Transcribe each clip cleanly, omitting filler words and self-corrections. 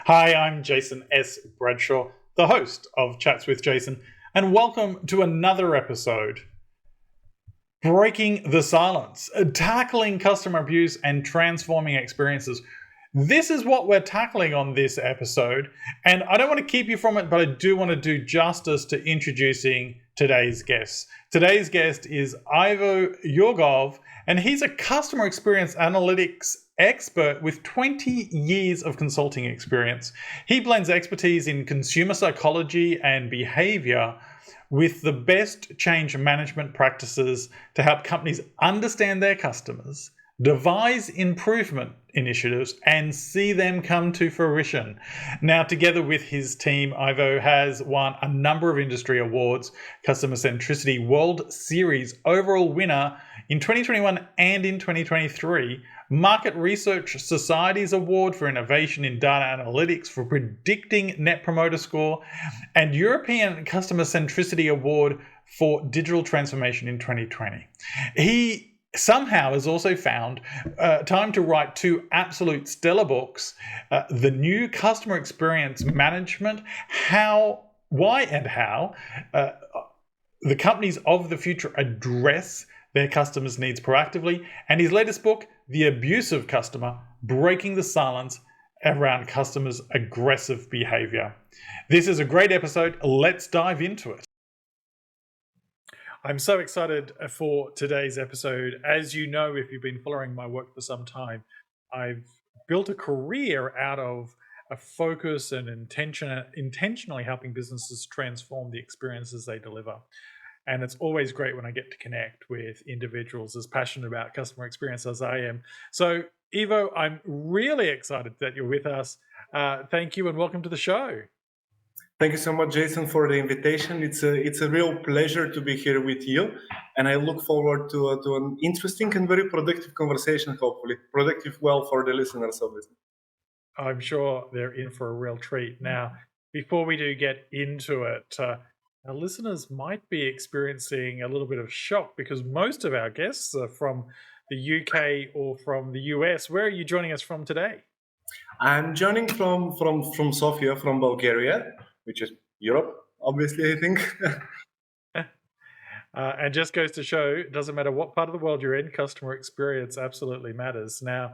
Hi, I'm Jason S. Bradshaw, the host of Chats with Jason, and welcome to another episode. Breaking the silence, tackling customer abuse and transforming experiences. This is what we're tackling on this episode, and I don't want to keep you from it, but I do want to do justice to introducing today's guest. Today's guest is Ivaylo Yorgov, and he's a customer experience analytics expert with 20 years of consulting experience. He blends expertise in consumer psychology and behavior with the best change management practices to help companies understand their customers, devise improvement initiatives, and see them come to fruition. Now, together with his team, Ivo has won a number of industry awards, Customer Centricity World Series overall winner in 2021 and in 2023, Market Research Society's Award for Innovation in Data Analytics for predicting Net Promoter Score, and European Customer Centricity Award for Digital Transformation in 2020. He somehow has also found time to write two absolute stellar books, The New Customer Experience Management, Why and How the companies of the future address their customers' needs proactively, and his latest book, The Abusive Customer, Breaking the Silence Around Customers' Aggressive Behavior. This is a great episode. Let's dive into it. I'm so excited for today's episode. As you know, if you've been following my work for some time, I've built a career out of a focus and intentionally helping businesses transform the experiences they deliver. And it's always great when I get to connect with individuals as passionate about customer experience as I am. So, Ivo, I'm really excited that you're with us. Thank you and welcome to the show. Thank you so much, Jason, for the invitation. It's a real pleasure to be here with you, and I look forward to an interesting and very productive conversation. Hopefully, productive for the listeners, obviously. I'm sure they're in for a real treat. Now, before we do get into it, our listeners might be experiencing a little bit of shock because most of our guests are from the UK or from the US. Where are you joining us from today? I'm joining from Sofia, from Bulgaria, which is Europe, obviously, I think. And just goes to show, it doesn't matter what part of the world you're in, customer experience absolutely matters. Now,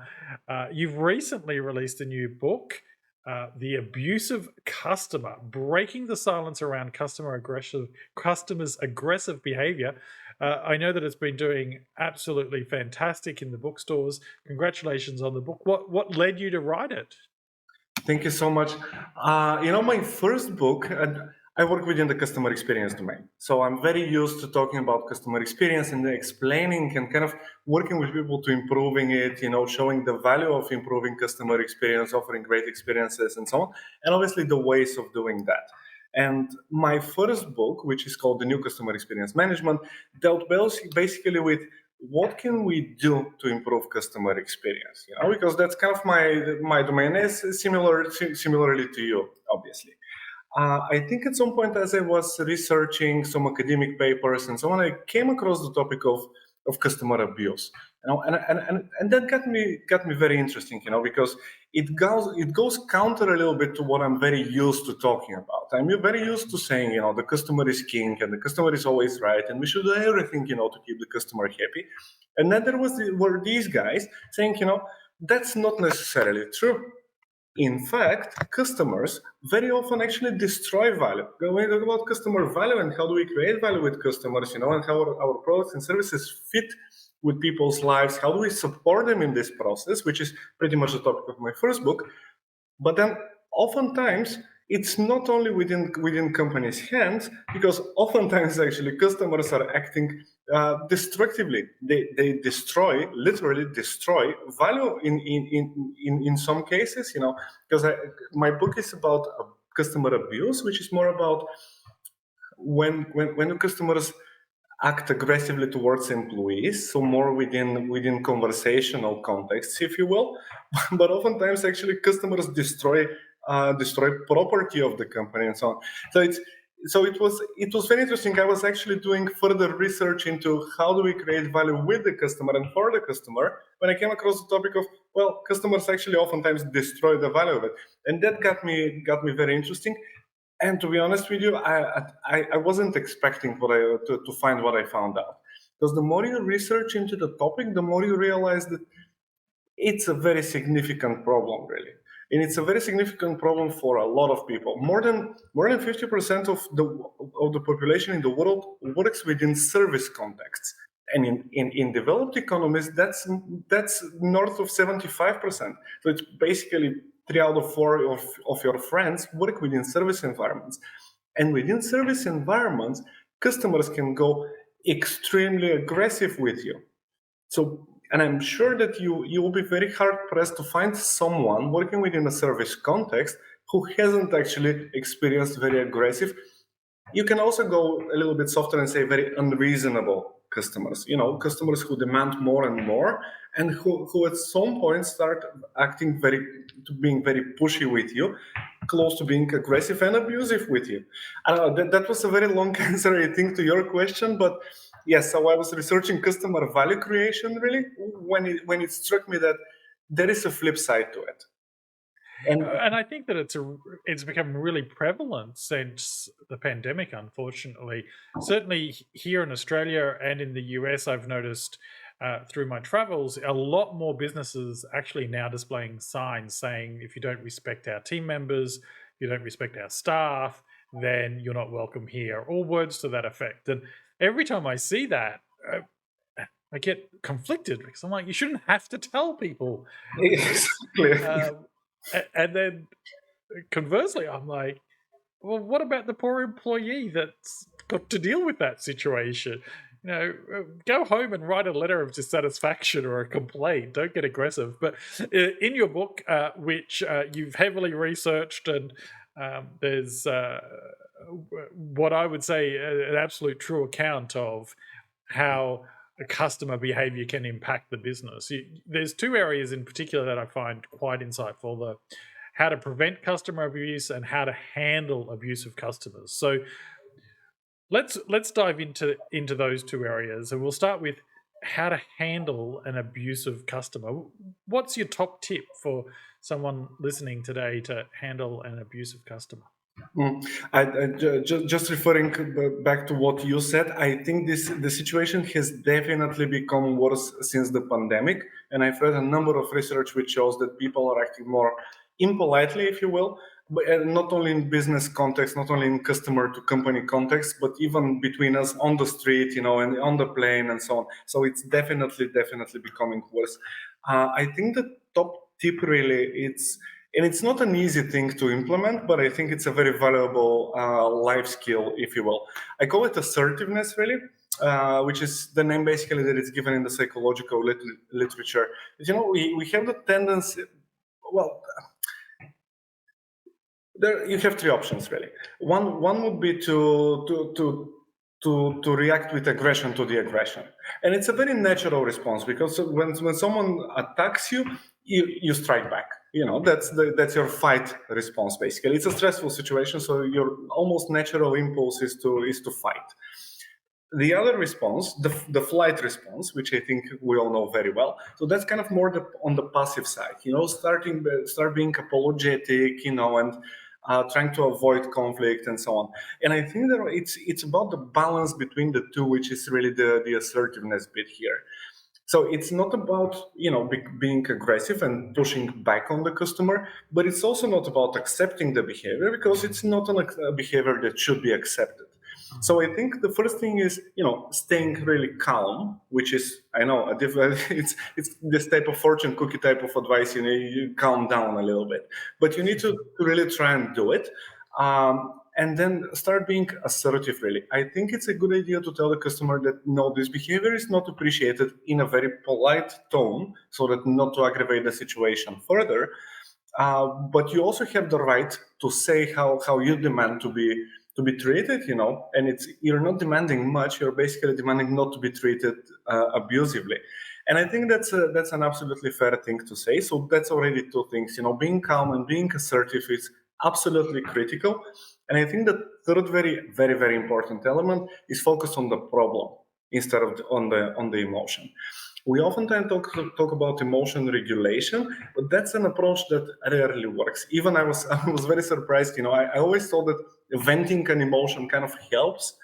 you've recently released a new book, The Abusive Customer, Breaking the Silence Around Customers' Aggressive Behavior. I know that it's been doing absolutely fantastic in the bookstores. Congratulations on the book. What led you to write it? Thank you so much. My first book, I work within the customer experience domain. So I'm very used to talking about customer experience and explaining and kind of working with people to improving it, showing the value of improving customer experience, offering great experiences and so on, and obviously the ways of doing that. And my first book, which is called The New Customer Experience Management, dealt basically with what can we do to improve customer experience? Because that's kind of my domain is similarly to you, obviously. I think at some point, as I was researching some academic papers and so on, I came across the topic of customer abuse. And that got me very interesting, because it goes counter a little bit to what I'm very used to talking about. I'm very used to saying, the customer is king and the customer is always right, and we should do everything, to keep the customer happy. And then were these guys saying, that's not necessarily true. In fact, customers very often actually destroy value. When we talk about customer value and how do we create value with customers, and how our products and services fit with people's lives, how do we support them in this process, which is pretty much the topic of my first book. But then oftentimes it's not only within companies' hands, because oftentimes actually customers are acting destructively. They literally destroy value in some cases, because my book is about customer abuse, which is more about when customers act aggressively towards employees, so more within conversational contexts, if you will. But oftentimes, actually, customers destroy property of the company and so on. So so it was very interesting. I was actually doing further research into how do we create value with the customer and for the customer when I came across the topic of, well, customers actually oftentimes destroy the value of it, and that got me very interesting. And to be honest with you, I wasn't expecting to find what I found out, because the more you research into the topic, the more you realize that it's a very significant problem, really. And it's a very significant problem for a lot of people. More than 50% of the population in the world works within service contexts. And in developed economies, that's north of 75%. So it's basically 3 out of 4 of your friends work within service environments. And within service environments, customers can go extremely aggressive with you. So, and I'm sure that you will be very hard pressed to find someone working within a service context who hasn't actually experienced very aggressive. You can also go a little bit softer and say very unreasonable customers. Customers who demand more and more, and who at some point start being very pushy with you, close to being aggressive and abusive with you. I don't know, that was a very long answer, I think, to your question, but yes, so I was researching customer value creation, really, when it struck me that there is a flip side to it. And I think that it's become really prevalent since the pandemic, unfortunately. Certainly here in Australia and in the US, I've noticed through my travels, a lot more businesses actually now displaying signs saying, if you don't respect our team members, if you don't respect our staff, then you're not welcome here, or words to that effect. And every time I see that, I get conflicted, because I'm like, you shouldn't have to tell people this. Exactly. And then conversely, I'm like, well, what about the poor employee that's got to deal with that situation? Go home and write a letter of dissatisfaction or a complaint. Don't get aggressive. But in your book, which you've heavily researched, and there's what I would say an absolute true account of how customer behavior can impact the business. There's 2 areas in particular that I find quite insightful: the how to prevent customer abuse and how to handle abusive customers. So let's dive into those 2 areas, and we'll start with how to handle an abusive customer. What's your top tip for someone listening today to handle an abusive customer? Just referring back to what you said, I think the situation has definitely become worse since the pandemic, and I've read a number of research which shows that people are acting more impolitely, if you will, but not only in business context, not only in customer to company context, but even between us on the street, and on the plane and so on. So it's definitely becoming worse. I think the top tip really it's not an easy thing to implement, but I think it's a very valuable life skill, if you will. I call it assertiveness, really, which is the name basically that it's given in the psychological literature. We have the tendency, well, you have 3 options, really. One would be to react with aggression to the aggression, and it's a very natural response, because when someone attacks you, you strike back. That's your fight response. Basically, it's a stressful situation, so your almost natural impulse is to fight. The other response, the flight response, which I think we all know very well. So that's kind of more on the passive side. Start being apologetic, and trying to avoid conflict and so on. And I think that it's about the balance between the 2, which is really the assertiveness bit here. So it's not about being aggressive and pushing back on the customer, but it's also not about accepting the behavior, because it's not a behavior that should be accepted. So I think the first thing is staying really calm, which is, I know, it's this type of fortune cookie type of advice. You calm down a little bit, but you need to really try and do it. And then start being assertive, really. I think it's a good idea to tell the customer that, no, this behavior is not appreciated, in a very polite tone, so that not to aggravate the situation further. But you also have the right to say how you demand to be treated, and you're not demanding much. You're basically demanding not to be treated abusively. And I think that's an absolutely fair thing to say. So that's already 2 things. Being calm and being assertive is absolutely critical. And I think the third very important element is focus on the problem instead of on the emotion. We oftentimes talk about emotion regulation, but that's an approach that rarely works. Even I was very surprised. I always thought that venting an emotion kind of helps.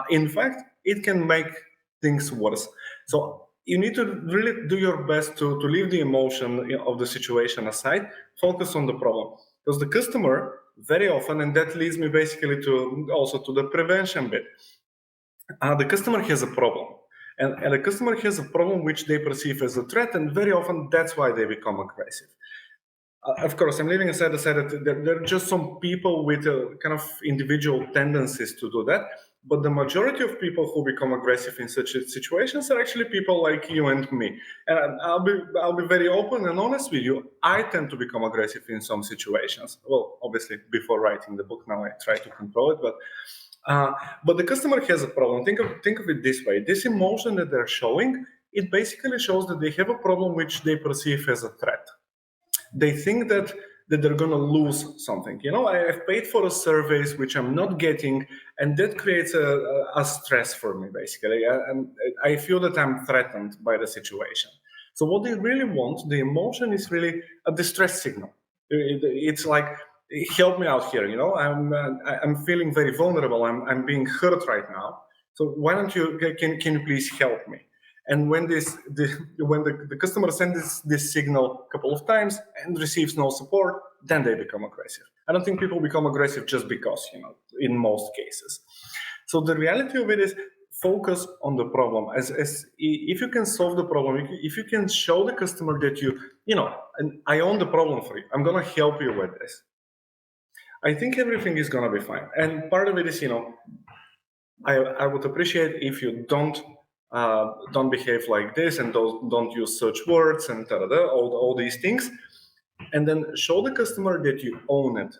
In fact, it can make things worse. So you need to really do your best to leave the emotion of the situation aside, focus on the problem. Because the customer, very often, and that leads me basically to also to the prevention bit, the customer has a problem. And the customer has a problem which they perceive as a threat, and very often that's why they become aggressive. Of course, I'm leaving aside that there are just some people with kind of individual tendencies to do that, but the majority of people who become aggressive in such situations are actually people like you and me. And I'll be very open and honest with you. I tend to become aggressive in some situations. Well, obviously, before writing the book, now I try to control it, but the customer has a problem. Think of it this way: this emotion that they're showing, it basically shows that they have a problem which they perceive as a threat. They think that they're going to lose something. I have paid for a service which I'm not getting, and that creates a stress for me, basically. I feel that I'm threatened by the situation. So what they really want, the emotion, is really a distress signal. It's like, help me out here. I'm feeling very vulnerable. I'm being hurt right now. So why don't you can you please help me? And when the customer sends this signal a couple of times and receives no support, then they become aggressive. I don't think people become aggressive just because, in most cases. So the reality of it is, focus on the problem. As if you can solve the problem, if you can show the customer that and I own the problem for you, I'm gonna help you with this, I think everything is gonna be fine. And part of it is, I would appreciate if you don't behave like this, and don't use such words, and all these things, and then show the customer that you own it.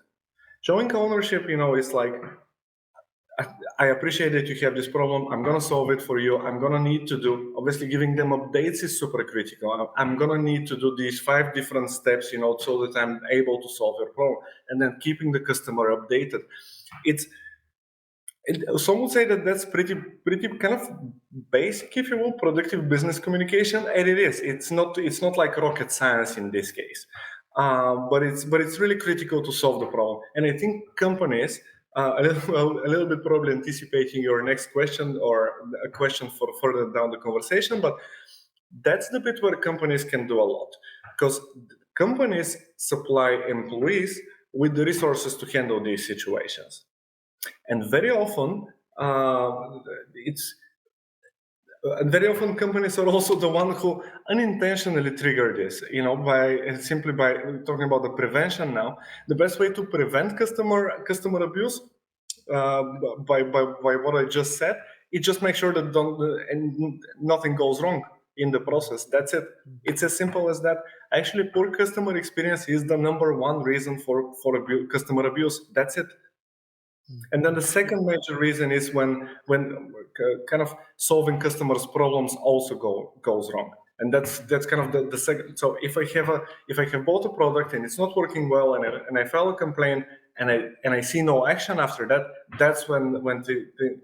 Showing ownership, is like, I appreciate that you have this problem. I'm gonna solve it for you. I'm gonna need to do, obviously, giving them updates is super critical. I'm gonna need to do these 5 different steps, so that I'm able to solve your problem, and then keeping the customer updated. Some would say that that's pretty kind of basic, if you will, productive business communication, and it is. It's not like rocket science in this case, but it's really critical to solve the problem. And I think companies, a little bit probably anticipating your next question, or a question for further down the conversation, but that's the bit where companies can do a lot, because companies supply employees with the resources to handle these situations. And very often, very often companies are also the one who unintentionally trigger this. Simply by talking about the prevention now, the best way to prevent customer abuse, by what I just said, is just make sure that nothing goes wrong in the process. That's it. It's as simple as that. Actually, poor customer experience is the number one reason for customer abuse. That's it. And then the second major reason is when kind of solving customers' problems also goes wrong, and that's kind of the second. So if I have bought a product and it's not working well, and I file a complaint, and I see no action after that, that's when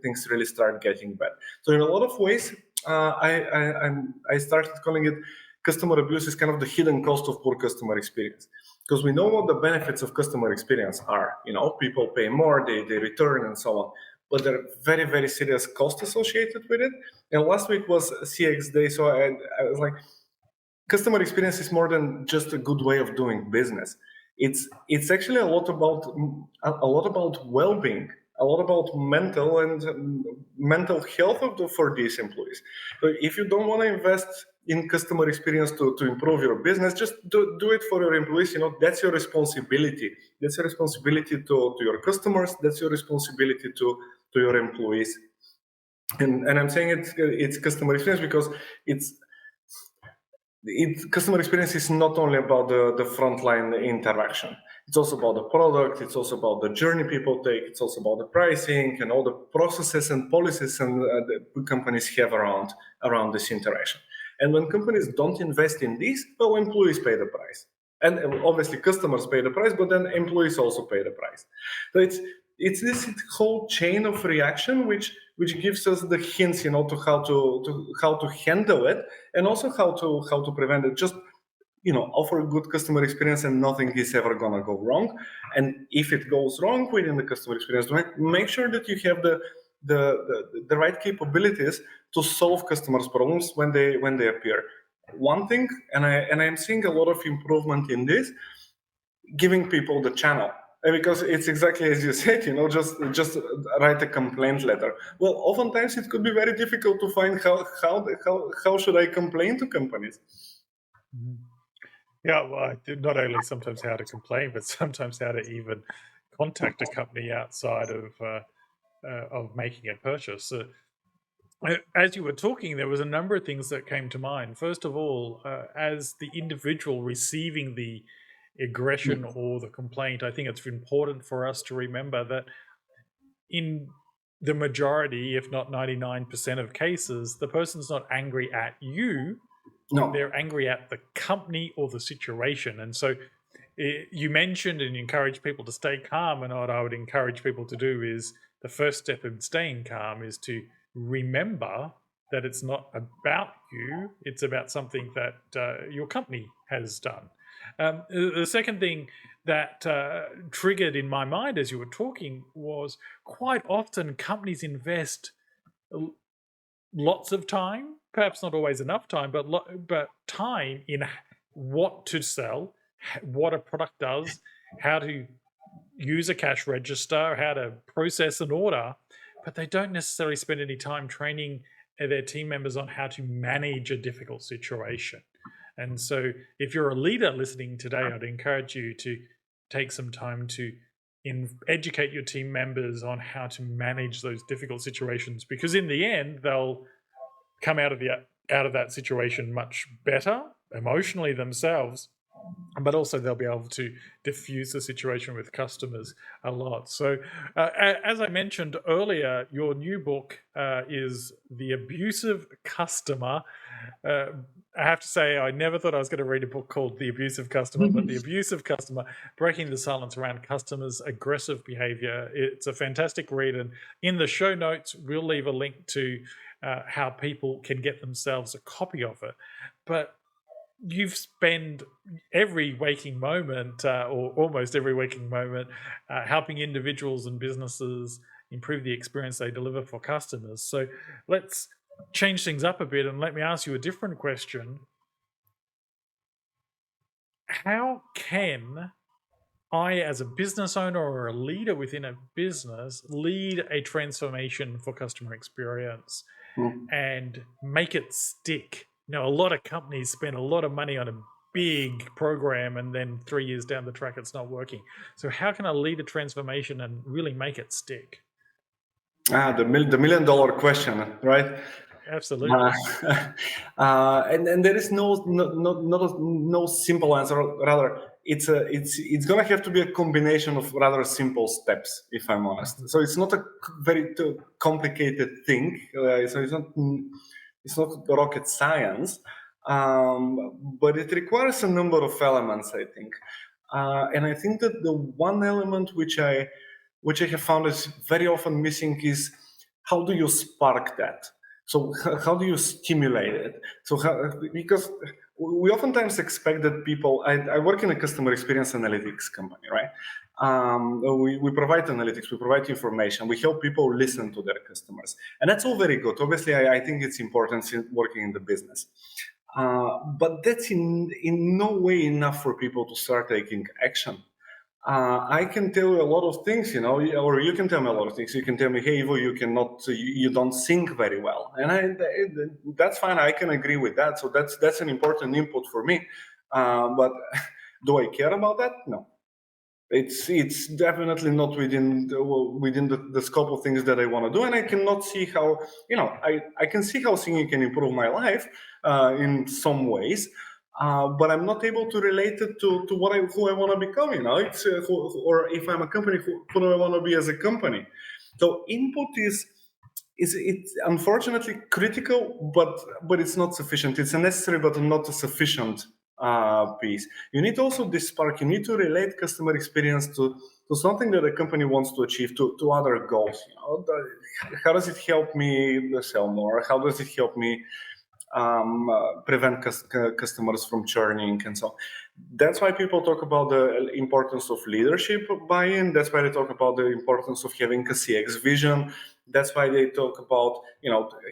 things really start getting bad. So in a lot of ways, I started calling it customer abuse is kind of the hidden cost of poor customer experience. Because we know what the benefits of customer experience are. People pay more, they return, and so on. But there are very, very serious costs associated with it. And last week was CX Day, so I was like, customer experience is more than just a good way of doing business. It's actually a lot about well-being, a lot about mental health for these employees. So if you don't want to invest in customer experience to improve your business, just do it for your employees. That's your responsibility. That's your responsibility to your customers. That's your responsibility to your employees. And I'm saying it's customer experience because customer experience is not only about the frontline interaction. It's also about the product. It's also about the journey people take. It's also about the pricing and all the processes and policies and the companies have around this interaction. And when companies don't invest in this, well, employees pay the price. And obviously customers pay the price, but then employees also pay the price. So it's this whole chain of reaction which gives us the hints, to how to handle it, and also how to prevent it. Just offer a good customer experience, and nothing is ever gonna go wrong. And if it goes wrong within the customer experience, make sure that you have the right capabilities to solve customers' problems when they appear. One thing, and I'm seeing a lot of improvement in this, giving people the channel. Because it's exactly as you said, just write a complaint letter. Well, oftentimes it could be very difficult to find how should I complain to companies. Yeah, well, not only sometimes how to complain, but sometimes how to even contact a company outside of making a purchase. As you were talking, there was a number of things that came to mind. First of all, as the individual receiving the aggression or the complaint, I think it's important for us to remember that in the majority, if not 99% of cases, the person's not angry at you. No. They're angry at the company or the situation. And so you mentioned and encouraged people to stay calm. And what I would encourage people to do is the first step in staying calm is to remember that it's not about you, it's about something that your company has done. The second thing that triggered in my mind as you were talking was quite often companies invest lots of time, perhaps not always enough time, but time in what to sell, what a product does, how to use a cash register, how to process an order, but they don't necessarily spend any time training their team members on how to manage a difficult situation. And so if you're a leader listening today, I'd encourage you to take some time to educate your team members on how to manage those difficult situations, because in the end, they'll come out of that situation much better emotionally themselves, but also they'll be able to diffuse the situation with customers a lot. So as I mentioned earlier, your new book is The Abusive Customer. I have to say, I never thought I was going to read a book called The Abusive Customer, but The Abusive Customer, Breaking the Silence Around Customers' Aggressive Behavior. It's a fantastic read. And in the show notes, we'll leave a link to how people can get themselves a copy of it. But you've spent every waking moment, or almost every waking moment, helping individuals and businesses improve the experience they deliver for customers. So let's change things up a bit and let me ask you a different question. How can I, as a business owner or a leader within a business, lead a transformation for customer experience and make it stick? A lot of companies spend a lot of money on a big program and then 3 years down the track, it's not working. So how can I lead a transformation and really make it stick? The $1 million question, right? Absolutely. And there is no simple answer. Rather, it's gonna have to be a combination of rather simple steps, if I'm honest. So it's not a very complicated thing. So it's not rocket science, but it requires a number of elements, I think. And I think that the one element which I have found is very often missing is how do you spark that? So how do you stimulate it? So because we oftentimes expect that people. I work in a customer experience analytics company, right? We provide analytics, we provide information, we help people listen to their customers, and that's all very good. Obviously, I think it's important working in the business, but that's in no way enough for people to start taking action. I can tell you a lot of things, or you can tell me a lot of things. You can tell me, hey, Ivo, you don't sing very well. And that's fine. I can agree with that. So that's an important input for me. But do I care about that? No. It's definitely not within the scope of things that I want to do. And I cannot see how, I can see how singing can improve my life in some ways. But I'm not able to relate it to who I want to become. Or if I'm a company, who do I want to be as a company? So input is it's unfortunately critical, but it's not sufficient. It's a necessary but not a sufficient piece. You need also this spark. You need to relate customer experience to something that a company wants to achieve, to other goals. How does it help me sell more? How does it help me prevent customers from churning and so on? That's why people talk about the importance of leadership buy-in. That's why they talk about the importance of having a CX vision. That's why they talk about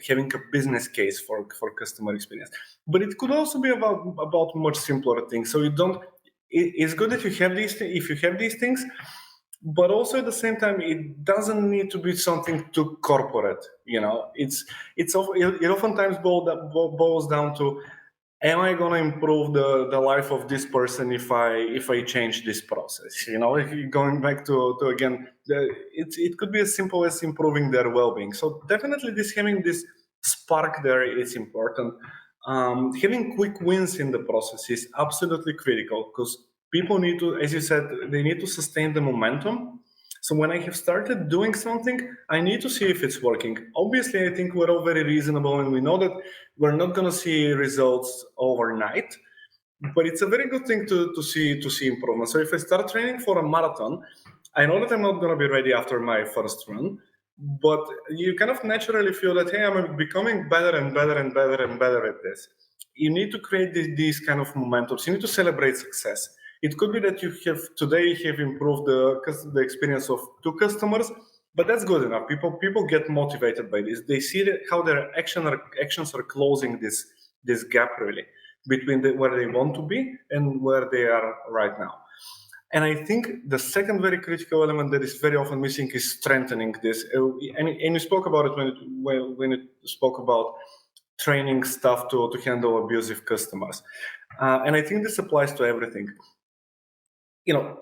having a business case for customer experience. But it could also be about much simpler things. So you don't. It's good that you have these. If you have these things, but also at the same time, it doesn't need to be something too corporate. It oftentimes boils down to, am I going to improve the life of this person if I change this process? If you're going back to again, it could be as simple as improving their well-being. So definitely having this spark there is important. Having quick wins in the process is absolutely critical, because people need to, as you said, they need to sustain the momentum. So when I have started doing something, I need to see if it's working. Obviously, I think we're all very reasonable, and we know that we're not going to see results overnight. But it's a very good thing to see improvement. So if I start training for a marathon, I know that I'm not going to be ready after my first run, but you kind of naturally feel that, hey, I'm becoming better and better and better and better at this. You need to create these kind of momentums. You need to celebrate success. It could be that you have improved the experience of 2 customers, but that's good enough. People get motivated by this. They see how their actions are closing this gap really between where they want to be and where they are right now. And I think the second very critical element that is very often missing is strengthening this. And you spoke about it when you spoke about training staff to handle abusive customers. And I think this applies to everything.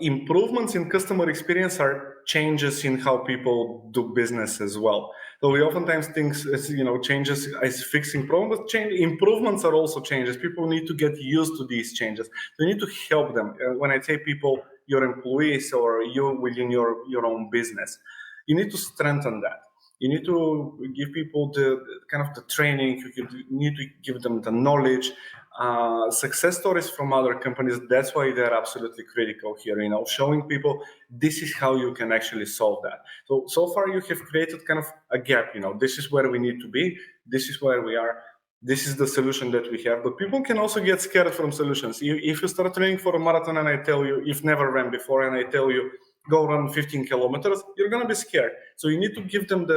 Improvements in customer experience are changes in how people do business as well. So we oftentimes think changes as fixing problems, but improvements are also changes. People need to get used to these changes. You need to help them. When I say people, your employees or you within your own business, you need to strengthen that. You need to give people the kind of the training. You need to give them the knowledge. Success stories from other companies, that's why they're absolutely critical here. Showing people this is how you can actually solve that. So far you have created kind of a gap. This is where we need to be. This is where we are. This is the solution that we have. But people can also get scared from solutions. If you start training for a marathon and I tell you you've never ran before, and I tell you go run 15 kilometers, you're going to be scared. So you need to give them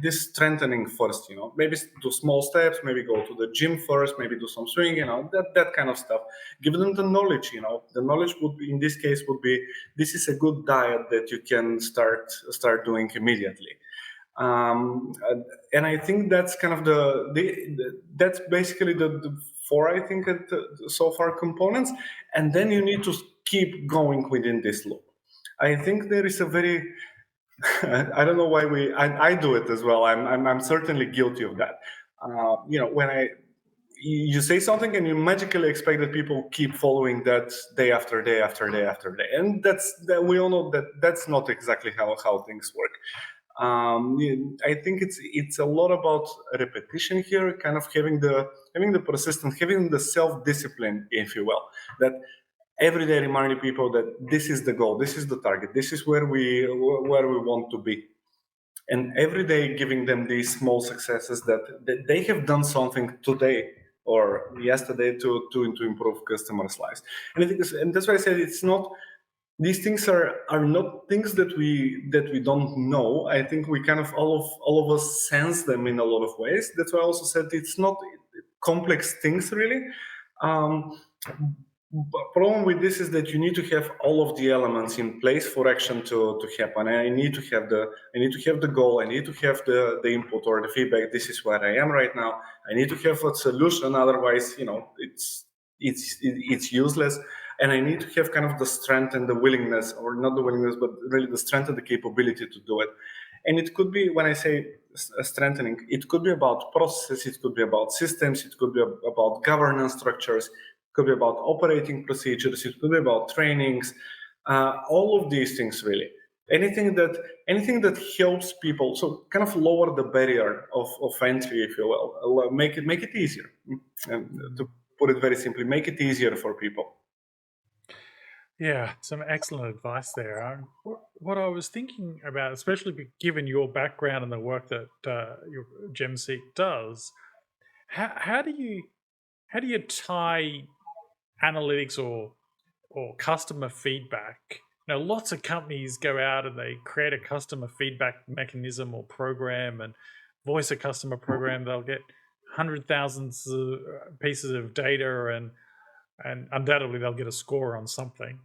this strengthening first, maybe do small steps, maybe go to the gym first, maybe do some swimming, that kind of stuff. Give them the knowledge, the knowledge would be, in this case, would be, this is a good diet that you can start doing immediately. And I think that's kind of that's basically the 4, I think, so far components. And then you need to keep going within this loop. I think there is a very, I don't know why I do it as well. I'm certainly guilty of that. When you say something and you magically expect that people keep following that day after day after day after day, and we all know that that's not exactly how things work. I think it's a lot about repetition here, kind of having the persistence, having the self-discipline, if you will, that every day reminding people that this is the goal, this is the target, this is where we want to be, and every day giving them these small successes that they have done something today or yesterday to improve customers' lives. And that's why I said it's not. These things are not things that we don't know. I think we kind of all of us sense them in a lot of ways. That's why I also said it's not complex things really. But problem with this is that you need to have all of the elements in place for action to happen. And I need to have the goal. I need to have the input or the feedback. This is where I am right now. I need to have a solution. Otherwise, it's useless. And I need to have kind of the strength and the willingness, or not the willingness, but really the strength and the capability to do it. And it could be, when I say strengthening, it could be about processes, it could be about systems, it could be about governance structures, it could be about operating procedures, it could be about trainings, all of these things really. Anything that helps people, so kind of lower the barrier of entry, if you will, make it easier. put it very simply, make it easier for people. Yeah, some excellent advice there. What I was thinking about, especially given your background and the work that your GemSeek does, how do you tie analytics or customer feedback? Lots of companies go out and they create a customer feedback mechanism or program and voice a customer program. They'll get 100,000 pieces of data and undoubtedly they'll get a score on something.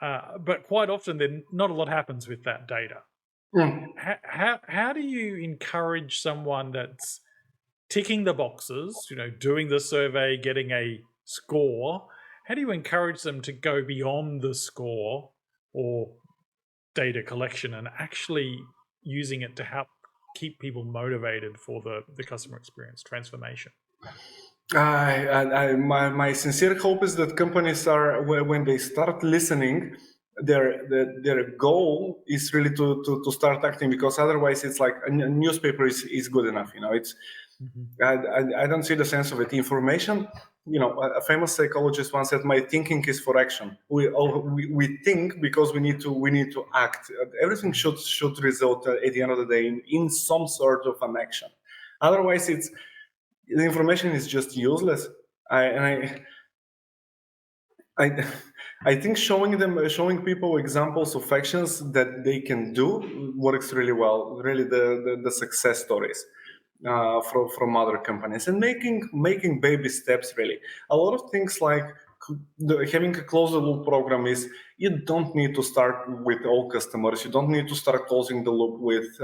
But quite often, then not a lot happens with that data. Mm. How do you encourage someone that's ticking the boxes, doing the survey, getting a score? How do you encourage them to go beyond the score or data collection and actually using it to help keep people motivated for the customer experience transformation? My sincere hope is that companies are, when they start listening, their goal is really to start acting, because otherwise it's like a newspaper is good enough. It's I don't see the sense of it. Information, a famous psychologist once said, "My thinking is for action." We think because we need to act. Everything should result at the end of the day in some sort of an action. Otherwise, the information is just useless. I think showing people examples of actions that they can do works really well. Really, the success stories from other companies, and making baby steps. Really, a lot of things like having a closed loop program is, you don't need to start with all customers. You don't need to start closing the loop with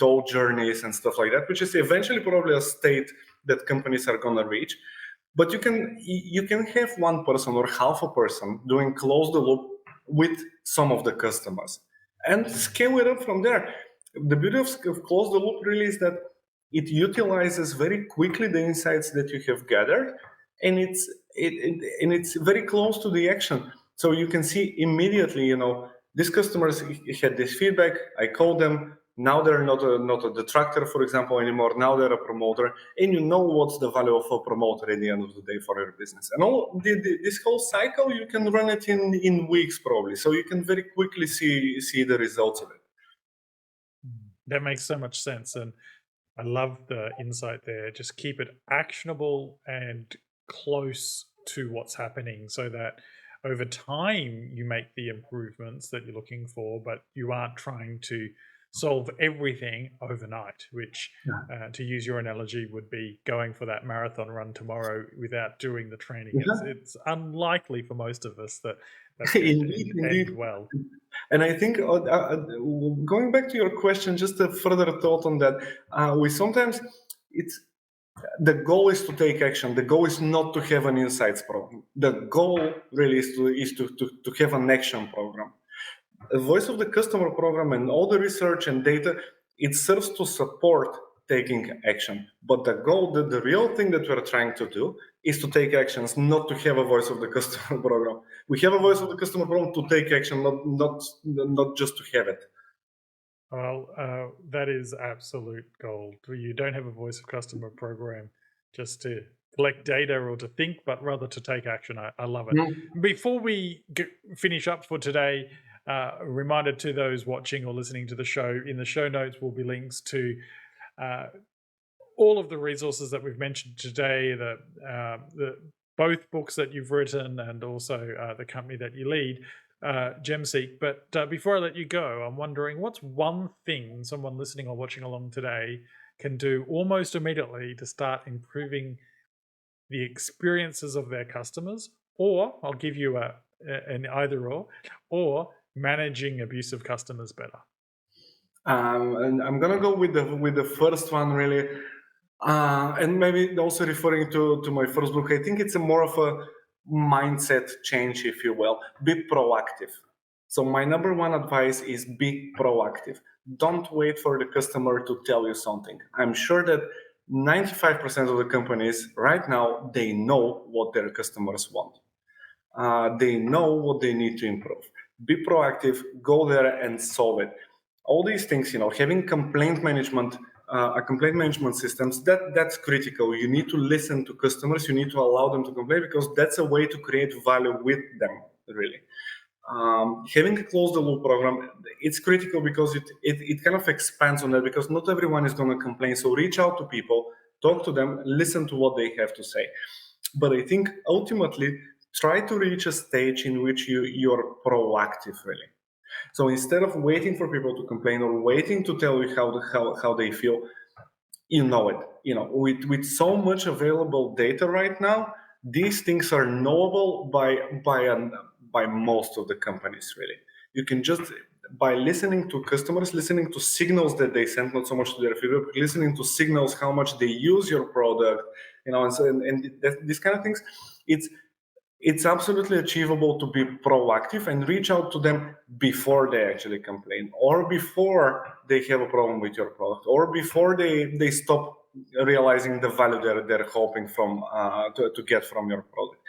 all journeys and stuff like that, which is eventually probably a state that companies are going to reach. But you can have one person or half a person doing close the loop with some of the customers and scale it up from there. The beauty of close the loop really is that it utilizes very quickly the insights that you have gathered, and it's very close to the action. So you can see immediately, these customers had this feedback. I called them. Now they're not a detractor, for example, anymore. Now they're a promoter, and you know what's the value of a promoter at the end of the day for your business. And this whole cycle, you can run it in weeks probably, so you can very quickly see the results of it. That makes so much sense, and I love the insight there. Just keep it actionable and close to what's happening so that over time you make the improvements that you're looking for, but you aren't trying to solve everything overnight, which to use your analogy would be going for that marathon run tomorrow without doing the training. It's unlikely for most of us that that's indeed. end well. And I think going back to your question, just a further thought on that, we sometimes the goal is to take action. The goal is not to have an insights program. The goal really is to have an action program. The voice of the customer program and all the research and data, it serves to support taking action. But the goal, the real thing that we're trying to do is to take actions, not to have a voice of the customer program. We have a voice of the customer program to take action, not just to have it. Well, that is absolute gold. You don't have a voice of customer program just to collect data or to think, but rather to take action. I love it. Mm-hmm. Before we finish up for today, a reminder to those watching or listening to the show, in the show notes will be links to all of the resources that we've mentioned today, the both books that you've written and also the company that you lead, GemSeek. But before I let you go, I'm wondering, what's one thing someone listening or watching along today can do almost immediately to start improving the experiences of their customers, or I'll give you an either or managing abusive customers better? And I'm gonna go with the first one really, and maybe also referring to my first book. I think it's more of a mindset change, if you will. Be proactive. So my number one advice is be proactive. Don't wait for the customer to tell you something. I'm sure that 95% of the companies right now, they know what their customers want. They know what they need to improve. Be proactive, go there and solve it. All these things, having complaint management a complaint management systems, that's critical. You need to listen to customers. You need to allow them to complain because that's a way to create value with them, really. Having a close the loop program, it's critical because it kind of expands on that, because not everyone is going to complain. So reach out to people, talk to them, listen to what they have to say. But I think ultimately try to reach a stage in which you're proactive, really. So instead of waiting for people to complain or waiting to tell you how they feel, you know it. With so much available data right now, these things are knowable by most of the companies, really. You can just, by listening to customers, listening to signals that they send, not so much to their feedback, listening to signals, how much they use your product, and these kind of things, it's absolutely achievable to be proactive and reach out to them before they actually complain, or before they have a problem with your product, or before they stop realizing the value they're hoping to get from your product.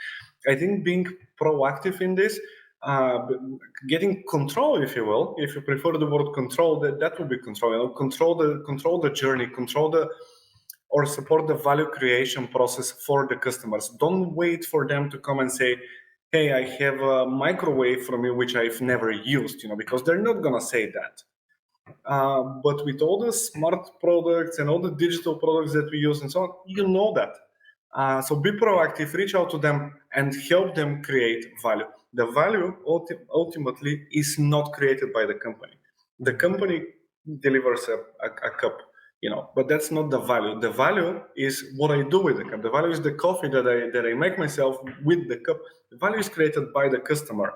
I think being proactive in this, getting control, if you will, if you prefer the word control, that would be control. Control the journey, or support the value creation process for the customers. Don't wait for them to come and say, hey, I have a microwave from you which I've never used, because they're not gonna say that. But with all the smart products and all the digital products that we use and so on, you know that. So be proactive, reach out to them and help them create value. The value ultimately is not created by the company. The company delivers a cup, but that's not the value. The value is what I do with the cup. The value is the coffee that I make myself with the cup. The value is created by the customer,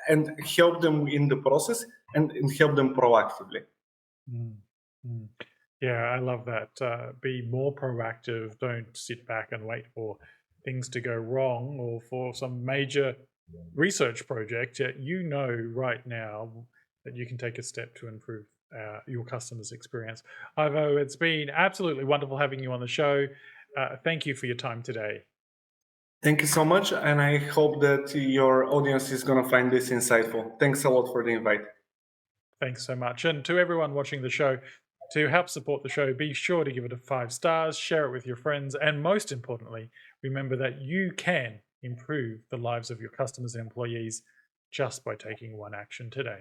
and help them in the process and help them proactively. Mm, mm. Yeah, I love that. Be more proactive. Don't sit back and wait for things to go wrong or for some major research project. You know right now that you can take a step to improve your customers' experience. Ivo, it's been absolutely wonderful having you on the show. Thank you for your time today. Thank you so much, and I hope that your audience is going to find this insightful. Thanks a lot for the invite. Thanks so much. And to everyone watching the show, to help support the show, be sure to give it 5 stars, share it with your friends, and most importantly, remember that you can improve the lives of your customers and employees just by taking one action today.